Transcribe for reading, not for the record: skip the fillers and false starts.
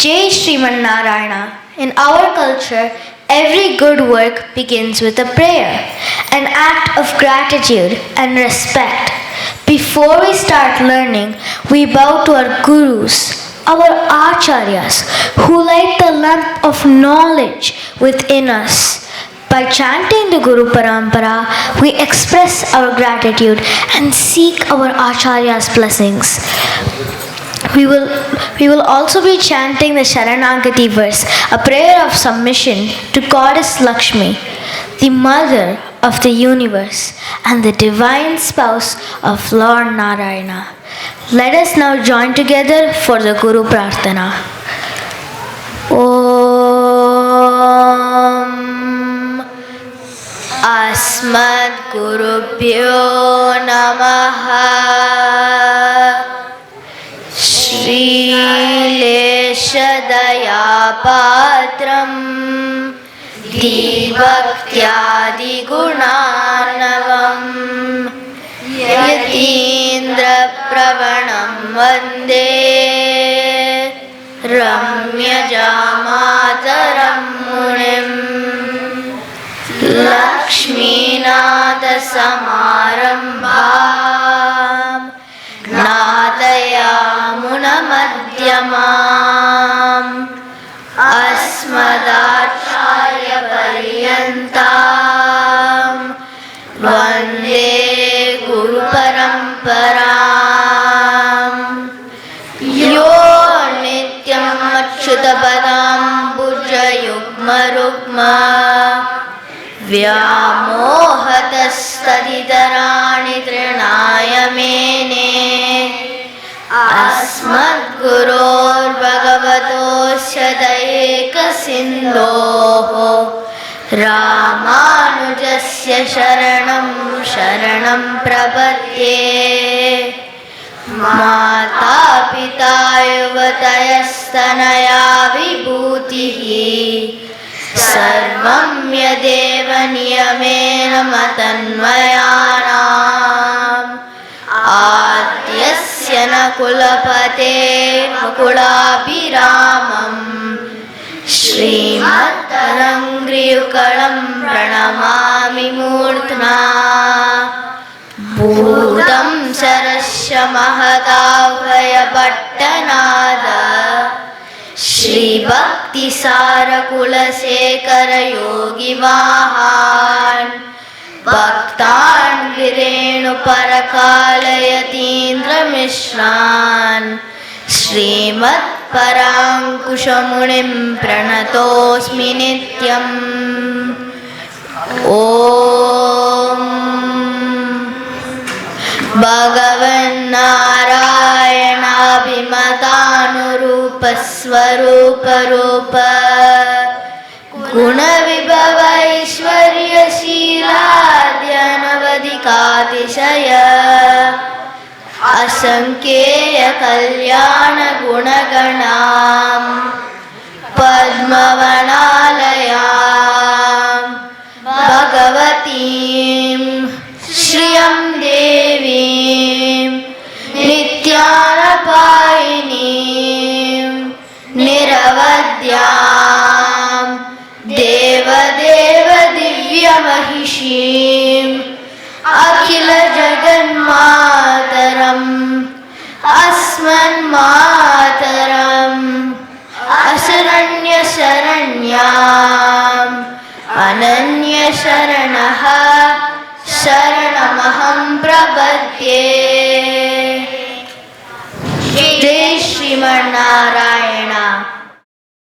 Jai Sriman Narayana. In our culture, every good work begins with a prayer, an act of gratitude and respect. Before we start learning, we bow to our gurus, our acharyas, who light the lamp of knowledge within us. By chanting the Guru Parampara, we express our gratitude and seek our acharya's blessings. We will also be chanting the Sharanagati verse, a prayer of submission to Goddess Lakshmi, the mother of the universe and the divine spouse of Lord Narayana. Let us now join together for the Guru Prarthana. Om Asmad Gurubhyo Namaha Shrileshadayapatram Dibhaktyadigунānavam Yatīndrapravanam Vande Ramyajamataram Munim Lakshmīnāthasamārambhām Nādayamunamadhyamām Asmadacharyaparyantam Vande Guru Paramparām Yo Nityam Achyutapadam Bhujayugmarugma Vyamohatastaditarani Trinaya Mene Asmadguror Bhagavatosya Daikasindhoho Ramanujasya Sharanam Prapadye Mata Pita Yuvatayastanaya Vibhutihi Sarvam Yadeva Niyamena Matanvayanam Adyasya Nakulapate Mukulabhiramam Srimattarangriukalam Pranamami Murtna Bhūtam Sarasya Mahatavaya Pattanada Shri Bhakti Sara Kulasekara Yogi Vahan Bhaktan Virenu Parakalayatindra Mishran Srimad Parankushamunim Pranatosmi Nityam Om Bhagavan Narayana Bhimatanurupa Swarupa Rupa Guna Vibhava Ishwarya Sheeladhyanavadikatishaya Asankheya Kalyana Gunaganam Padmavanalayam Bhagavatim Shriyam Devim Nityanapayinim Niravadhyam Devadeva Divya Mahishim Akhila Jaganmataram Asman Mataram Asaranya Saranyam Ananya Saranaha Sharanamaham Prabhadye Jai Sriman Narayana.